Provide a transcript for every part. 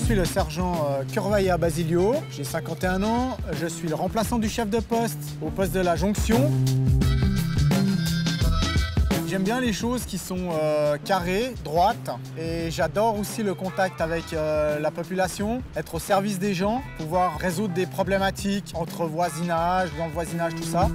suis le sergent Curvaya Basilio, j'ai 51 ans, je suis le remplaçant du chef de poste au poste de la Jonction. J'aime bien les choses qui sont carrées, droites, et j'adore aussi le contact avec la population, être au service des gens, pouvoir résoudre des problématiques entre voisinage, dans le voisinage, tout ça.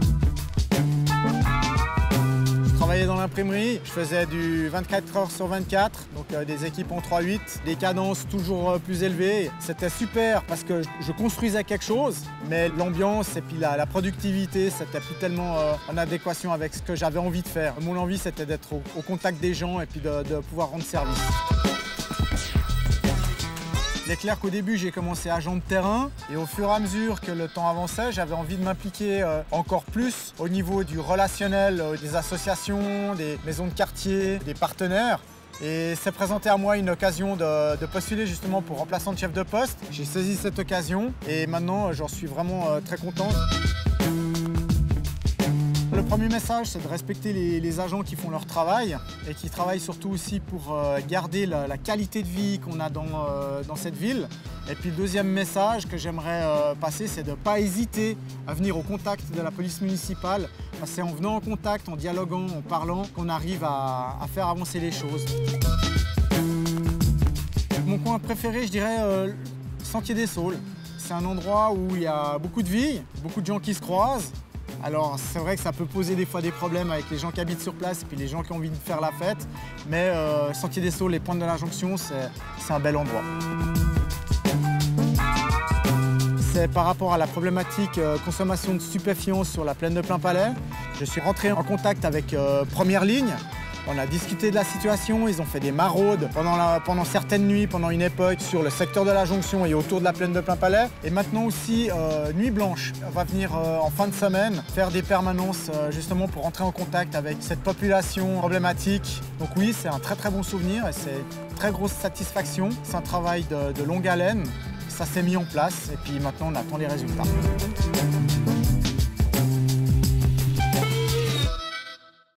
Je travaillais dans l'imprimerie, je faisais du 24 heures sur 24, donc des équipes en 3/8, des cadences toujours plus élevées. C'était super parce que je construisais quelque chose, mais l'ambiance et puis la productivité, c'était plus tellement en adéquation avec ce que j'avais envie de faire. Mon envie, c'était d'être au contact des gens et puis de pouvoir rendre service. Il est clair qu'au début, j'ai commencé agent de terrain et au fur et à mesure que le temps avançait, j'avais envie de m'impliquer encore plus au niveau du relationnel des associations, des maisons de quartier, des partenaires. Et s'est présenté à moi une occasion de postuler justement pour remplaçant de chef de poste. J'ai saisi cette occasion et maintenant, j'en suis vraiment très content. Le premier message, c'est de respecter les agents qui font leur travail et qui travaillent surtout aussi pour garder la qualité de vie qu'on a dans cette ville. Et puis le deuxième message que j'aimerais passer, c'est de ne pas hésiter à venir au contact de la police municipale. C'est en venant en contact, en dialoguant, en parlant, qu'on arrive à faire avancer les choses. Mon coin préféré, je dirais, Sentier des Saules. C'est un endroit où il y a beaucoup de vie, beaucoup de gens qui se croisent. Alors c'est vrai que ça peut poser des fois des problèmes avec les gens qui habitent sur place et puis les gens qui ont envie de faire la fête, mais Sentier des Saules, les Pointes de la Jonction, c'est un bel endroit. C'est par rapport à la problématique consommation de stupéfiants sur la plaine de Plainpalais. Je suis rentré en contact avec Première Ligne. On a discuté de la situation, ils ont fait des maraudes pendant certaines nuits, pendant une époque, sur le secteur de la Jonction et autour de la plaine de Plainpalais. Et maintenant aussi, Nuit Blanche. On va venir en fin de semaine faire des permanences justement pour entrer en contact avec cette population problématique. Donc oui, c'est un très bon souvenir et c'est une très grosse satisfaction. C'est un travail de longue haleine. Ça s'est mis en place et puis maintenant on attend les résultats.